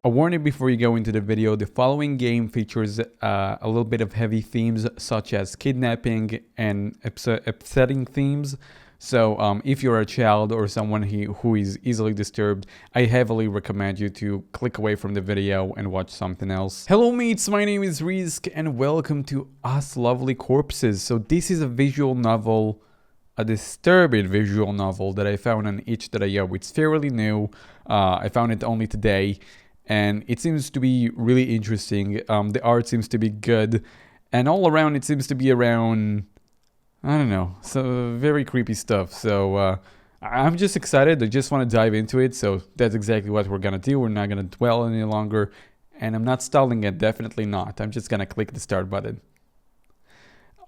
A warning before you go into the video, the following game features a little bit of heavy themes such as kidnapping and upsetting themes. So if you're a child or someone who is easily disturbed, I heavily recommend you to click away from the video and watch something else. Hello mates, my name is Risk and welcome to Us Lovely Corpses. So this is a visual novel, a disturbing visual novel that I found on itch.io. It's fairly new, I found it only today. And it seems to be really interesting. The art seems to be good. And all around it seems to be around, I don't know, so very creepy stuff. So I'm just excited. I just want to dive into it. So that's exactly what we're going to do. We're not going to dwell any longer. And I'm not stalling it. Definitely not. I'm just going to click the start button.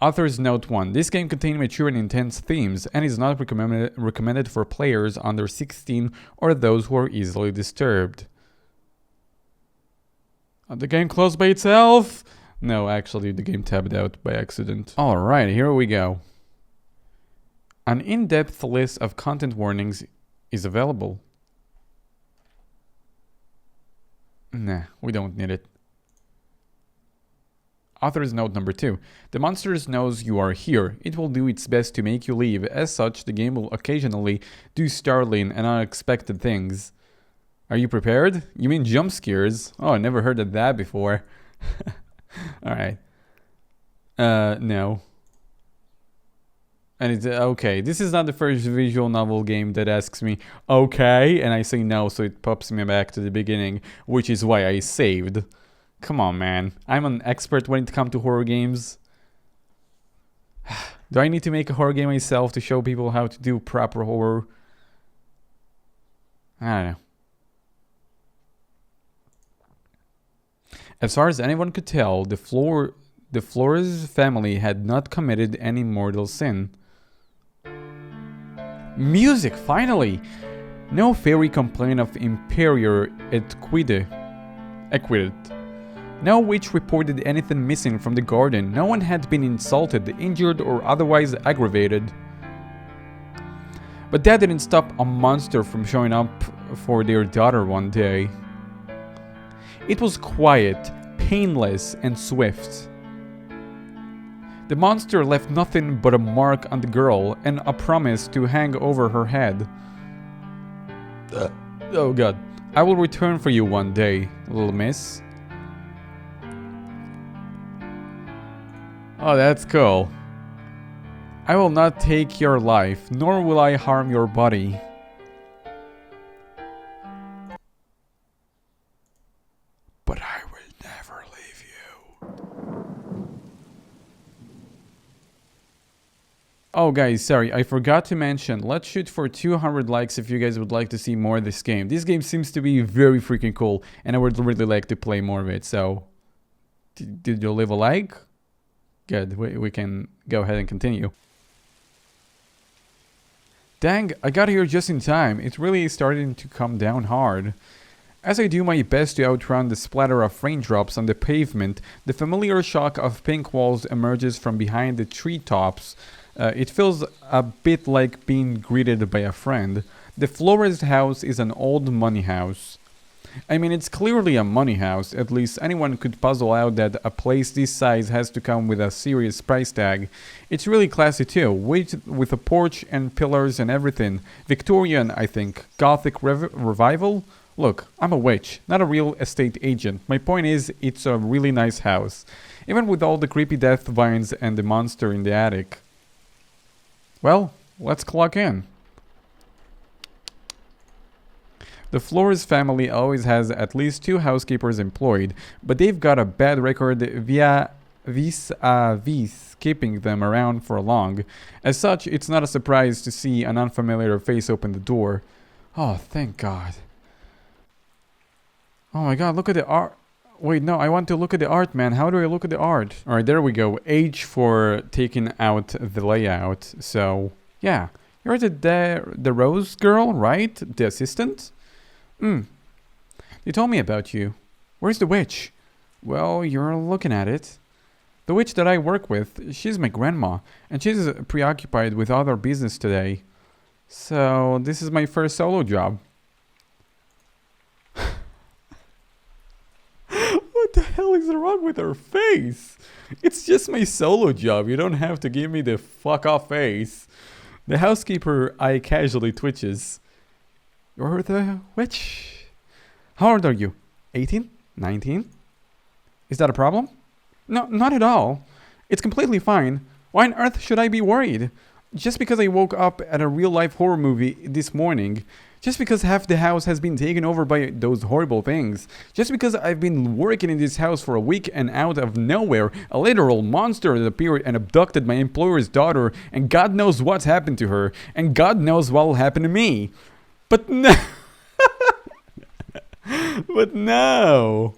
Author's Note 1. This game contains mature and intense themes and is not recommended for players under 16 or those who are easily disturbed. The game closed by itself? No, actually, the game tabbed out by accident. Alright, here we go. An in-depth list of content warnings is available. Nah, we don't need it. Author's note number 2. The monster knows you are here. It will do its best to make you leave. As such, the game will occasionally do startling and unexpected things. Are you prepared? You mean jump scares? Oh, I never heard of that before. Alright. No. And it's okay. This is not the first visual novel game that asks me, okay, and I say no, so it pops me back to the beginning, which is why I saved. Come on, man. I'm an expert when it comes to horror games. Do I need to make a horror game myself to show people how to do proper horror? I don't know. As far as anyone could tell, the Flores family had not committed any mortal sin. Music, finally! No fairy complained of inferior equity. No witch reported anything missing from the garden. No one had been insulted, injured, or otherwise aggravated. But that didn't stop a monster from showing up for their daughter one day. It was quiet, painless, and swift. The monster left nothing but a mark on the girl and a promise to hang over her head. Oh god. I will return for you one day, little miss. Oh, that's cool. I will not take your life, nor will I harm your body. But I will never leave you. Oh guys, sorry, I forgot to mention, let's shoot for 200 likes if you guys would like to see more of this game. This game seems to be very freaking cool, and I would really like to play more of it, so... Did you leave a like? Good, we can go ahead and continue. Dang, I got here just in time. It's really starting to come down hard. As I do my best to outrun the splatter of raindrops on the pavement, the familiar shock of pink walls emerges from behind the treetops. It feels a bit like being greeted by a friend. The Flores house is an old money house. I mean, it's clearly a money house. At least anyone could puzzle out that a place this size has to come with a serious price tag. It's really classy too, with a porch and pillars and everything. Victorian, I think. Gothic revival? Look, I'm a witch, not a real estate agent. My point is, it's a really nice house. Even with all the creepy death vines and the monster in the attic. Well, let's clock in. The Flores family always has at least 2 housekeepers employed, but they've got a bad record vis-a-vis keeping them around for long. As such, it's not a surprise to see an unfamiliar face open the door. Oh, thank God. Oh my god, look at the art. Wait, no, I want to look at the art, man. How do I look at the art? Alright, there we go. H for taking out the layout. So, yeah. You're the Rose girl, right? The assistant? They told me about you. Where's the witch? Well, you're looking at it. The witch that I work with, she's my grandma, and she's preoccupied with other business today. So, this is my first solo job. wrong with her face? It's just my solo job. You don't have to give me the fuck off face. The housekeeper eye casually twitches. You're the witch. How old are you? 18? 19? Is that a problem? No, not at all. It's completely fine. Why on earth should I be worried? Just because I woke up at a real-life horror movie this morning. Just because half the house has been taken over by those horrible things. Just because I've been working in this house for a week and out of nowhere, a literal monster that appeared and abducted my employer's daughter, and God knows what's happened to her, and God knows what will happen to me. But no. But no.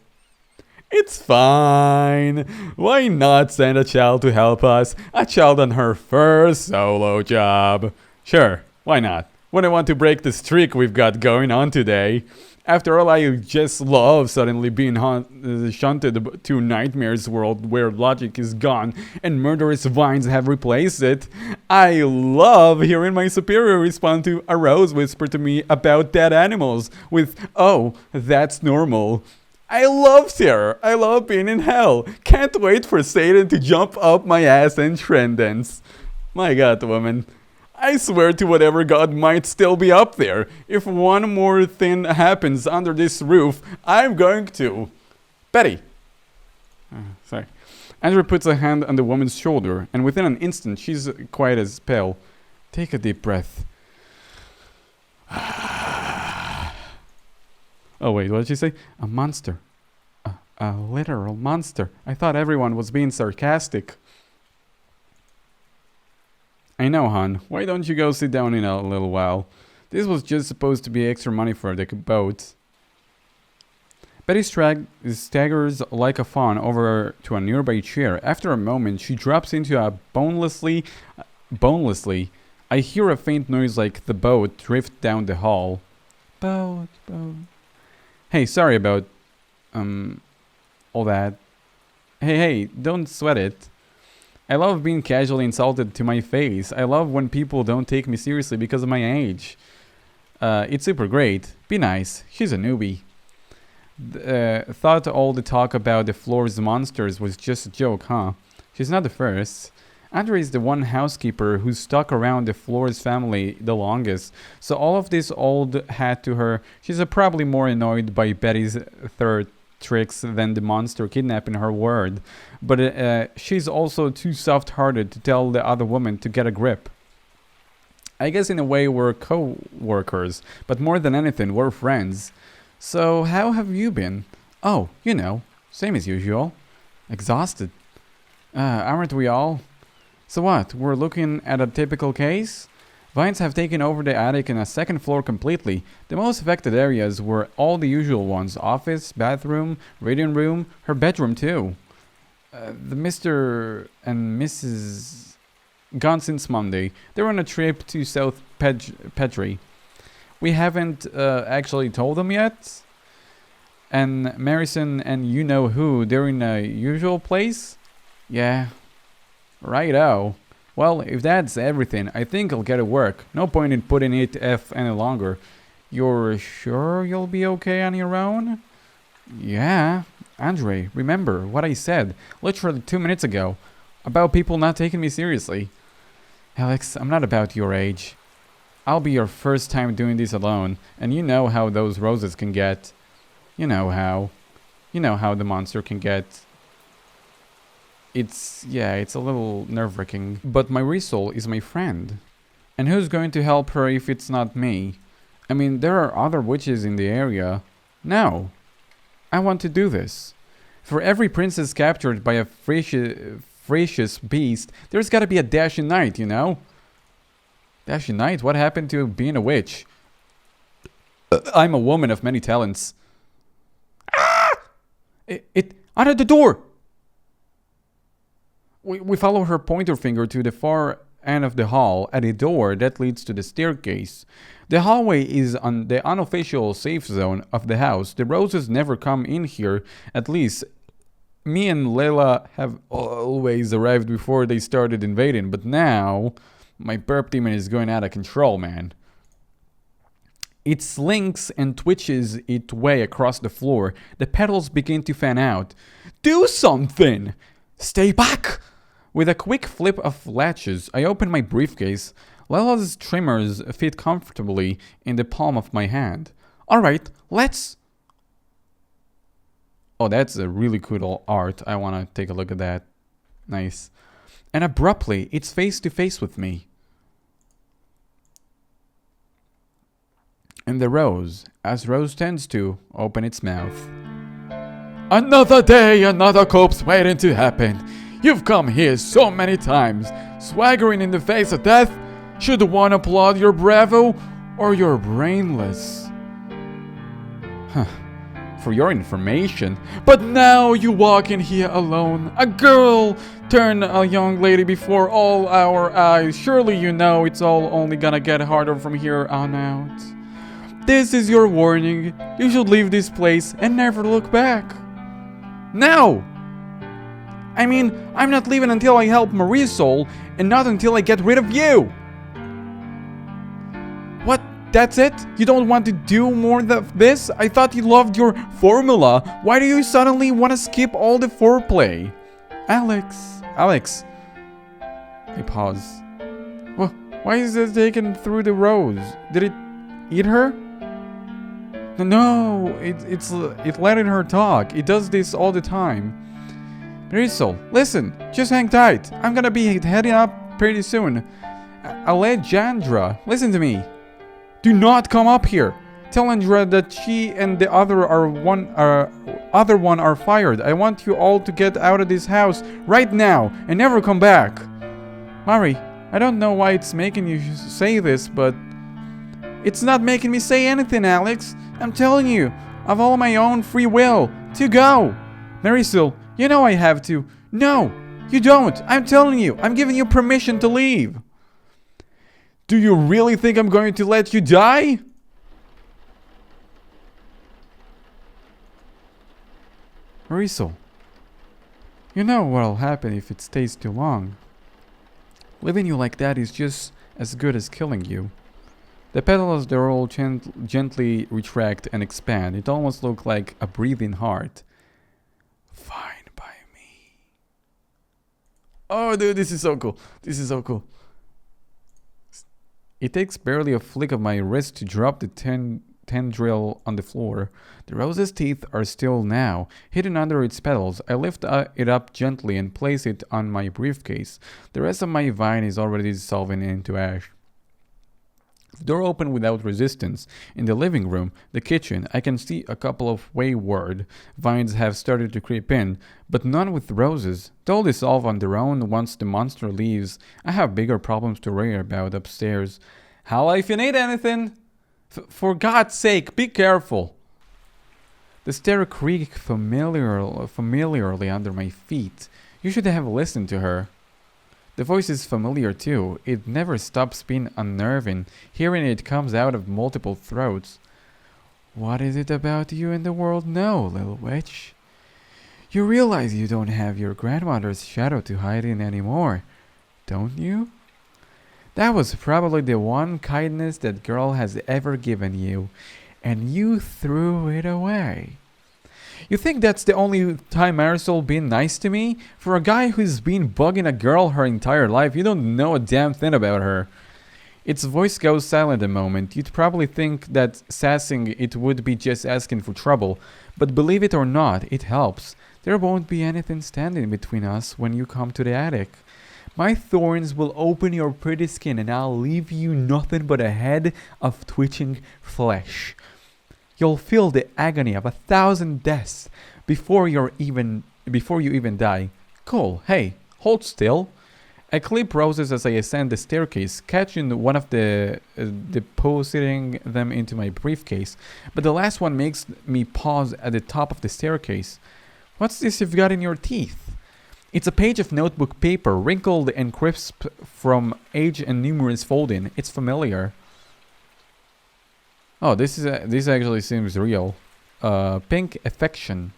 It's fine. Why not send a child to help us? A child on her first solo job. Sure, why not? When I want to break the streak we've got going on today. After all, I just love suddenly being shunted to Nightmare's world where logic is gone and murderous vines have replaced it. I love hearing my superior respond to a rose whisper to me about dead animals with, "Oh, that's normal." I love terror. I love being in hell. Can't wait for Satan to jump up my ass and trend dance. My God, woman. I swear to whatever God might still be up there. If one more thing happens under this roof, I'm going to. Betty. Sorry. Andrew puts a hand on the woman's shoulder, and within an instant, she's quite as pale. Take a deep breath. Oh wait, what did she say? A monster. A literal monster. I thought everyone was being sarcastic. I know, hon. Why don't you go sit down in a little while? This was just supposed to be extra money for the boat. Betty staggers like a fawn over to a nearby chair. After a moment, she drops into a bonelessly. I hear a faint noise like the boat drift down the hall. Boat. Hey, sorry about, all that. Hey, don't sweat it. I love being casually insulted to my face. I love when people don't take me seriously because of my age. It's super great. Be nice. She's a newbie. Thought all the talk about the floor's monsters was just a joke, huh? She's not the first. Andre is the one housekeeper who's stuck around the Flores family the longest, so all of this old hat to her, she's probably more annoyed by Betty's third tricks than the monster kidnapping her word. But she's also too soft-hearted to tell the other woman to get a grip. I guess in a way we're co-workers, but more than anything, we're friends. So how have you been? Oh, you know, same as usual. Exhausted. Aren't we all? So what, we're looking at a typical case? Vines have taken over the attic and a second floor completely. The most affected areas were all the usual ones. Office, bathroom, reading room, her bedroom too. The Mr. and Mrs. gone since Monday. They're on a trip to South Petrie. We haven't actually told them yet. And Marison and you-know-who, they're in a usual place? Yeah. Righto. Well, if that's everything, I think I'll get to work. No point in putting it F any longer. You're sure you'll be okay on your own? Yeah. Andre, remember what I said literally 2 minutes ago about people not taking me seriously. Alex, I'm not about your age. I'll be your first time doing this alone, and you know how those roses can get. You know how. You know how the monster can get. It's a little nerve-wracking. But my Risol is my friend. And who's going to help her if it's not me? I mean, there are other witches in the area. No. I want to do this. For every princess captured by a ferocious beast, there's gotta be a dashing knight, you know? Dashing knight? What happened to being a witch? I'm a woman of many talents. Ah! Out of the door! We follow her pointer finger to the far end of the hall at a door that leads to the staircase. The hallway is on the unofficial safe zone of the house. The roses never come in here. At least, me and Layla have always arrived before they started invading. But now, my burp demon is going out of control, man. It slinks and twitches its way across the floor. The petals begin to fan out. Do something! Stay back! With a quick flip of latches, I open my briefcase. Lila's trimmers fit comfortably in the palm of my hand. Alright, let's... Oh, that's a really cool art. I want to take a look at that. Nice. And abruptly, it's face to face with me. And the rose, as rose tends to, open its mouth. Another day, another corpse waiting to happen. You've come here so many times, swaggering in the face of death. Should one applaud your bravo, or you're brainless? Huh. For your information, but now you walk in here alone. A girl turned a young lady before all our eyes. Surely you know it's all only gonna get harder from here on out. This is your warning. You should leave this place and never look back. No! I mean, I'm not leaving until I help Marisol, and not until I get rid of you! What? That's it? You don't want to do more of this? I thought you loved your formula. Why do you suddenly want to skip all the foreplay? Alex. I pause. Well, why is it taken through the rose? Did it eat her? No, it letting her talk. It does this all the time. Marisol, listen, just hang tight. I'm gonna be heading up pretty soon. Alejandra, listen to me. Do not come up here. Tell Andrea that she and the other one are fired. I want you all to get out of this house right now and never come back. Mari, I don't know why it's making you say this, but it's not making me say anything, Alex. I'm telling you, of all my own free will, to go. Marisol, you know I have to. No, you don't. I'm telling you, I'm giving you permission to leave. Do you really think I'm going to let you die? Marisol, you know what'll happen if it stays too long. Leaving you like that is just as good as killing you. The petals, they're all gently retract and expand. It almost looks like a breathing heart. Fine by me. Oh, dude, this is so cool. This is so cool. It takes barely a flick of my wrist to drop the tendril on the floor. The rose's teeth are still now, hidden under its petals. I lift it up gently and place it on my briefcase. The rest of my vine is already dissolving into ash. The door opened without resistance. In the living room, the kitchen, I can see a couple of wayward vines have started to creep in, but none with roses. They'll dissolve on their own once the monster leaves. I have bigger problems to worry about upstairs. Holla if you need anything. For God's sake, be careful. The stair creaked familiarly under my feet. You should have listened to her. The voice is familiar too. It never stops being unnerving. Hearing it comes out of multiple throats. What is it about you in the world now, little witch? You realize you don't have your grandmother's shadow to hide in anymore, don't you? That was probably the one kindness that girl has ever given you, and you threw it away. You think that's the only time Marisol been nice to me? For a guy who's been bugging a girl her entire life, you don't know a damn thing about her. Its voice goes silent a moment. You'd probably think that sassing it would be just asking for trouble. But believe it or not, it helps. There won't be anything standing between us when you come to the attic. My thorns will open your pretty skin and I'll leave you nothing but a head of twitching flesh. You'll feel the agony of 1,000 deaths before you even die. Cool. Hey, hold still. I clip roses as I ascend the staircase, catching one of depositing them into my briefcase. But the last one makes me pause at the top of the staircase. What's this you've got in your teeth? It's a page of notebook paper, wrinkled and crisp from age and numerous folding. It's familiar. Oh, this actually seems real. Pink affection.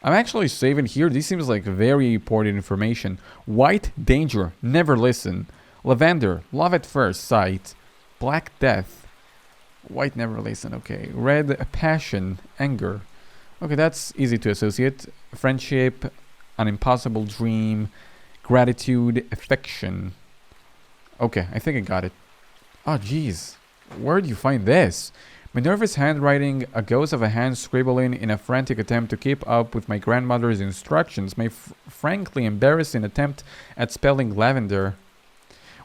I'm actually saving here. This seems like very important information. White, danger, never listen. Lavender, love at first sight. Black death. White never listen. Okay. Red, passion, anger. Okay, that's easy to associate. Friendship, an impossible dream, gratitude, affection. Okay, I think I got it. Oh, jeez. Where do you find this? Minerva's handwriting, a ghost of a hand scribbling in a frantic attempt to keep up with my grandmother's instructions, my frankly embarrassing attempt at spelling lavender.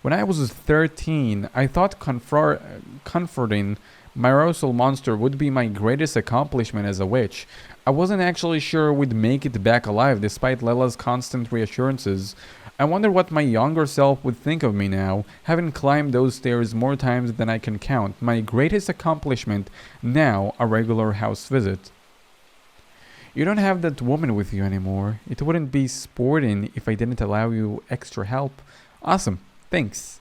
When I was 13, I thought comforting Myrosol monster would be my greatest accomplishment as a witch. I wasn't actually sure we'd make it back alive despite Lella's constant reassurances. I wonder what my younger self would think of me now, having climbed those stairs more times than I can count. My greatest accomplishment, now a regular house visit. You don't have that woman with you anymore. It wouldn't be sporting if I didn't allow you extra help. Awesome, thanks.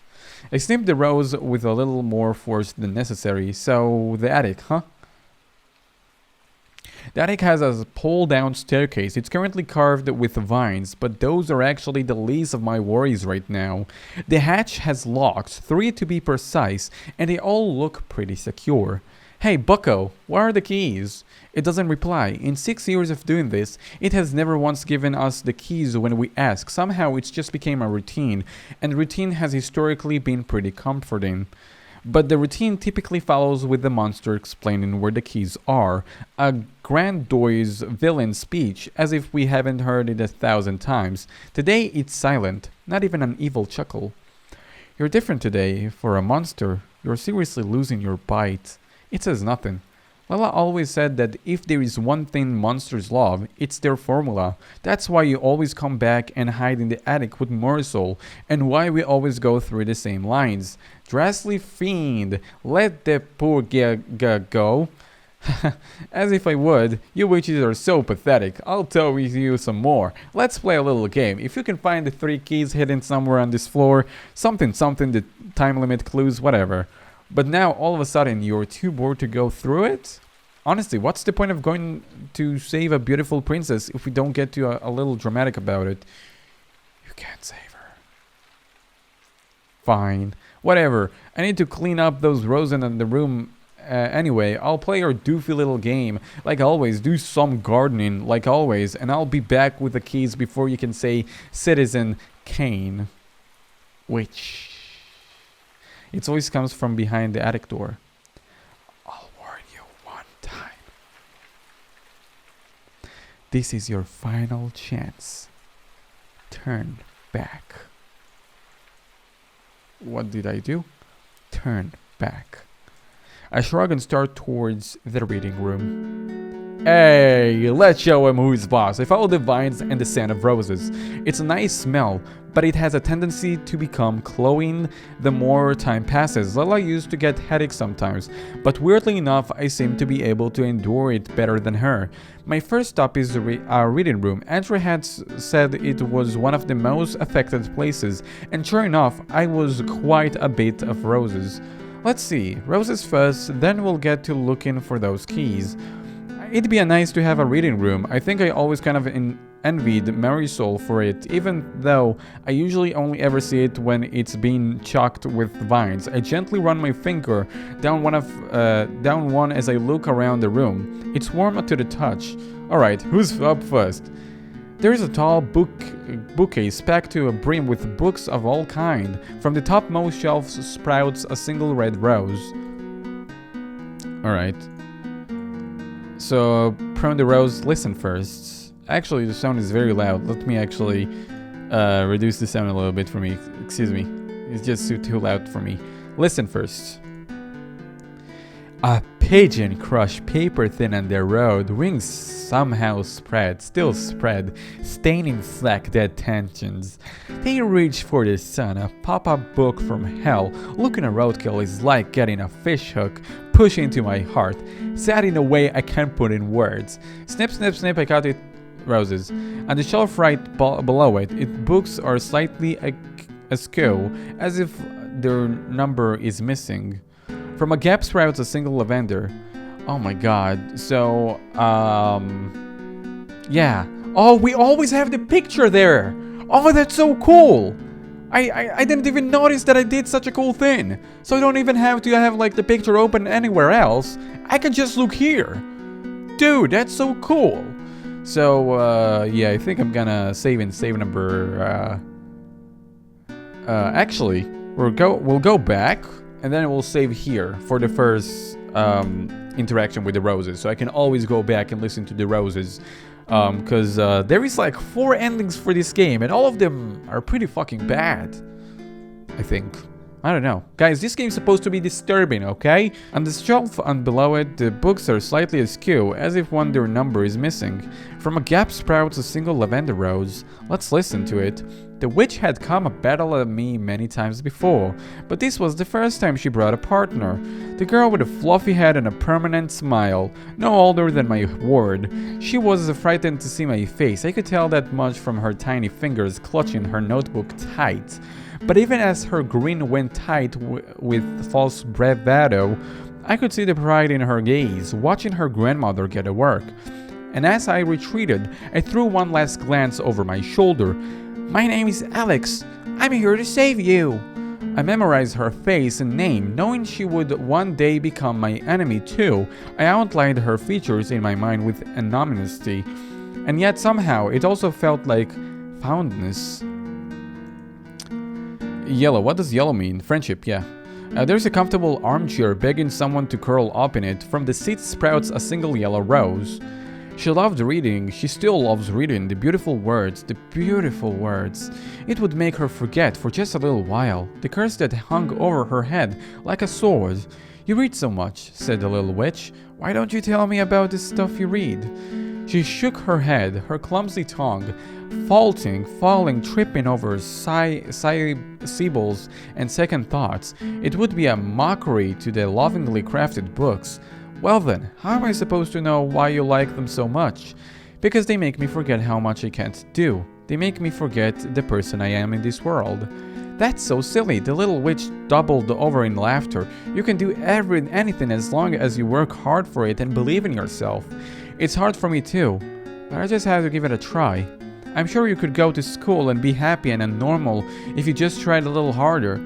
I snipped the rose with a little more force than necessary. So, the attic, huh? The attic has a pull-down staircase. It's currently carved with vines, but those are actually the least of my worries right now. The hatch has locks, 3 to be precise, and they all look pretty secure. Hey, bucko, where are the keys? It doesn't reply. In 6 years of doing this, it has never once given us the keys when we ask. Somehow it's just became a routine, and routine has historically been pretty comforting. But the routine typically follows with the monster explaining where the keys are, a Grandoy's villain speech, as if we haven't heard it 1,000 times. Today it's silent, not even an evil chuckle. You're different today, for a monster. You're seriously losing your bite. It says nothing. Lala always said that if there is one thing monsters love, it's their formula. That's why you always come back and hide in the attic with Morsel, and why we always go through the same lines. Drastly fiend, let the poor go. As if I would. You witches are so pathetic. I'll tell you some more. Let's play a little game. If you can find the 3 keys hidden somewhere on this floor, something, the time limit clues, whatever. But now, all of a sudden, you're too bored to go through it? Honestly, what's the point of going to save a beautiful princess if we don't get to a little dramatic about it? You can't save her. Fine. Whatever. I need to clean up those roses in the room anyway. I'll play our doofy little game. Like always, do some gardening, like always. And I'll be back with the keys before you can say Citizen Kane. Which... it always comes from behind the attic door. I'll warn you one time. This is your final chance. Turn back. What did I do? Turn back. I shrug and start towards the reading room. Hey, let's show him who's boss. I follow the vines and the scent of roses. It's a nice smell, but it has a tendency to become cloying the more time passes. Lala used to get headaches sometimes, but weirdly enough, I seem to be able to endure it better than her. My first stop is our reading room. Andrew had said it was one of the most affected places, and sure enough, I was quite a bit of roses. Let's see, roses first, then we'll get to looking for those keys. It'd be nice to have a reading room. I think I always kind of envied Marisol for it, even though I usually only ever see it when it's being chocked with vines. I gently run my finger down one as I look around the room. It's warm to the touch. Alright, who's up first? There's a tall bookcase packed to a brim with books of all kind. From the topmost shelves sprouts a single red rose. Alright. So, prune the rose, listen first. Actually, the sound is very loud. Let me actually reduce the sound a little bit for me. Excuse me. It's just too loud for me. Listen first. A pigeon crushed paper thin on their road. Wings somehow still spread, staining slack dead tensions. They reach for the sun, a pop-up book from hell. Looking at roadkill is like getting a fish hook pushed into my heart, sad in a way I can't put in words. Snip, snip, snip, I cut it. Roses. On the shelf right below it, books are slightly askew, as if their number is missing. From a gap sprouts a single lavender. Oh my god. So, yeah. Oh, we always have the picture there. Oh, that's so cool. I didn't even notice that I did such a cool thing. So I don't even have to have like the picture open anywhere else. I can just look here. Dude, that's so cool. So, yeah, I think I'm gonna save in save number, actually, we'll go back, and then we'll save here for the first, interaction with the roses. So I can always go back and listen to the roses. Because, there is like 4 endings for this game, and all of them are pretty fucking bad. I think. I don't know. Guys, this game's supposed to be disturbing, okay? On the shelf and below it, the books are slightly askew, as if one their number is missing. From a gap sprouts a single lavender rose. Let's listen to it. The witch had come a battle at me many times before, but this was the first time she brought a partner. The girl with a fluffy head and a permanent smile, no older than my ward. She was frightened to see my face. I could tell that much from her tiny fingers clutching her notebook tight. But even as her grin went tight with false bravado, I could see the pride in her gaze, watching her grandmother get to work. And as I retreated, I threw one last glance over my shoulder. "My name is Alex. I'm here to save you." I memorized her face and name, knowing she would one day become my enemy too. I outlined her features in my mind with anonymity, and yet somehow it also felt like fondness. Yellow. What does yellow mean? Friendship, yeah. There's a comfortable armchair begging someone to curl up in it. From the seat sprouts a single yellow rose. She loved reading. She still loves reading. The beautiful words. The beautiful words. It would make her forget for just a little while the curse that hung over her head like a sword. "You read so much," said the little witch. "Why don't you tell me about the stuff you read?" She shook her head, her clumsy tongue falling, tripping over sibyls and second thoughts. It would be a mockery to the lovingly crafted books. "Well then, how am I supposed to know why you like them so much?" "Because they make me forget how much I can't do. They make me forget the person I am in this world." "That's so silly." The little witch doubled over in laughter. "You can do anything as long as you work hard for it and believe in yourself. It's hard for me too, but I just have to give it a try. I'm sure you could go to school and be happy and normal if you just tried a little harder.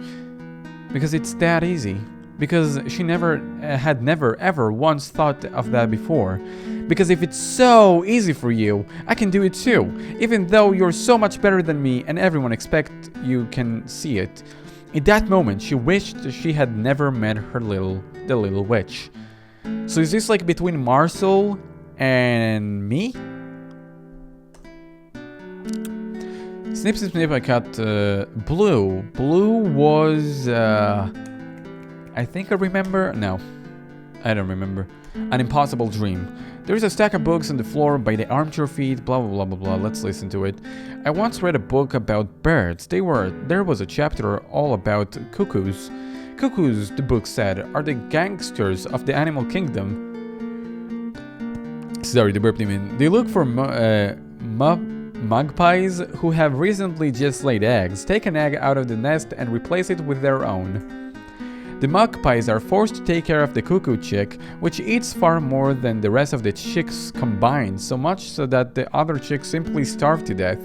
Because it's that easy." Because she had never ever once thought of that before. "Because if it's so easy for you, I can do it too, even though you're so much better than me and everyone expects you can see it." In that moment, she wished she had never met the little witch. So is this like between Marcel and me? Snip, snip, snip, I got Blue. Blue was, I think I remember. No, I don't remember. An Impossible Dream. There's a stack of books on the floor by the armchair feet, blah blah blah blah blah. Let's listen to it. I once read a book about birds. There was a chapter all about cuckoos. Cuckoos, the book said, are the gangsters of the animal kingdom. Sorry, the burp name. They look for magpies who have recently just laid eggs, take an egg out of the nest and replace it with their own. The magpies are forced to take care of the cuckoo chick, which eats far more than the rest of the chicks combined, so much so that the other chicks simply starve to death.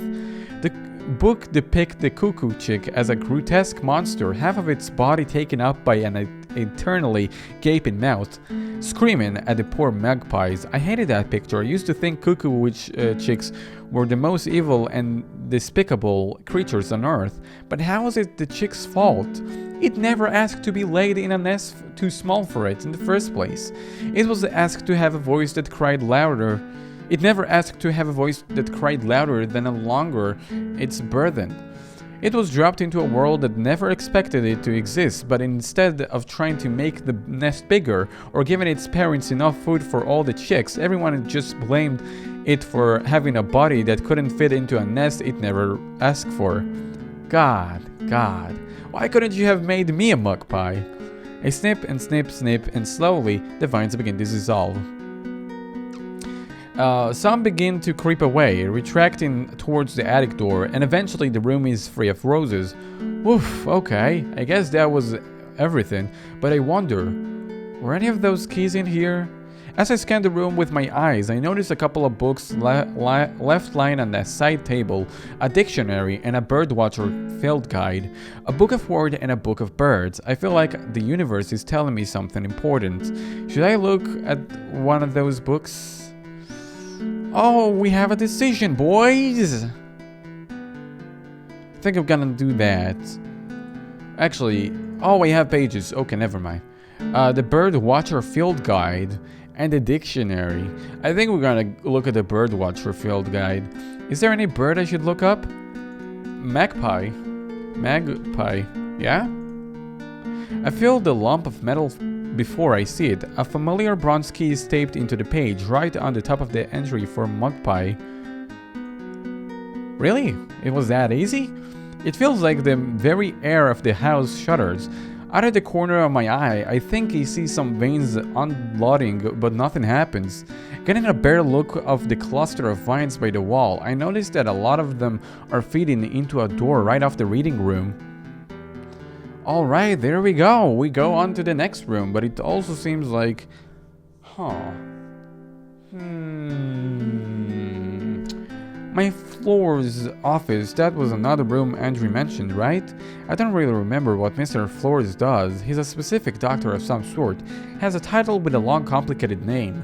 The book depicts the cuckoo chick as a grotesque monster, half of its body taken up by an eternally gaping mouth, screaming at the poor magpies. I hated that picture. I used to think cuckoo chicks were the most evil and despicable creatures on earth. But how was it the chick's fault? It never asked to be laid in a nest too small for it in the first place. It was asked to have a voice that cried louder. It never asked to have a voice that cried louder than a longer its burden. It was dropped into a world that never expected it to exist, but instead of trying to make the nest bigger or giving its parents enough food for all the chicks, everyone just blamed it for having a body that couldn't fit into a nest it never asked for. God, why couldn't you have made me a magpie? I snip and snip, snip, and slowly the vines begin to dissolve. Some begin to creep away, retracting towards the attic door, and eventually the room is free of roses. Oof, okay, I guess that was everything, but I wonder, were any of those keys in here? As I scanned the room with my eyes, I noticed a couple of books left lying on the side table, a dictionary and a birdwatcher field guide, a book of words and a book of birds. I feel like the universe is telling me something important. Should I look at one of those books? Oh, we have a decision, boys! I think I'm gonna do that. Actually, oh, we have pages. Okay, never mind. The birdwatcher field guide and the dictionary. I think we're gonna look at the birdwatcher field guide. Is there any bird I should look up? Magpie. Magpie. Yeah? I feel the lump of metal before I see it. A familiar bronze key is taped into the page right on the top of the entry for magpie. Really? It was that easy? It feels like the very air of the house shudders. Out of the corner of my eye, I think I see some veins unloading, but nothing happens. Getting a better look of the cluster of vines by the wall, I noticed that a lot of them are feeding into a door right off the reading room. Alright, there we go. We go on to the next room, but it also seems like... My Flores' office, that was another room Andrew mentioned, right? I don't really remember what Mr. Flores does. He's a specific doctor of some sort. Has a title with a long complicated name.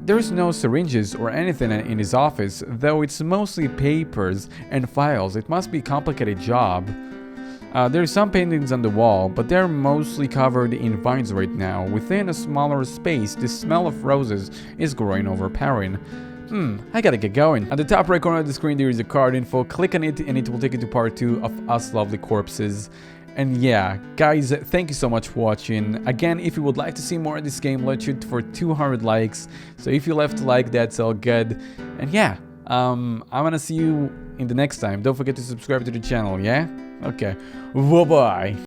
There's no syringes or anything in his office, though it's mostly papers and files. It must be a complicated job. There's some paintings on the wall, but they're mostly covered in vines right now. Within a smaller space, the smell of roses is growing overpowering. I gotta get going. At the top right corner of the screen there is a card info. Click on it and it will take you to part 2 of Us Lovely Corpses. And yeah, guys, thank you so much for watching. Again, if you would like to see more of this game, let's shoot for 200 likes. So if you left a like, that's all good. And yeah, I'm gonna see you in the next time. Don't forget to subscribe to the channel, yeah? Okay, bye-bye.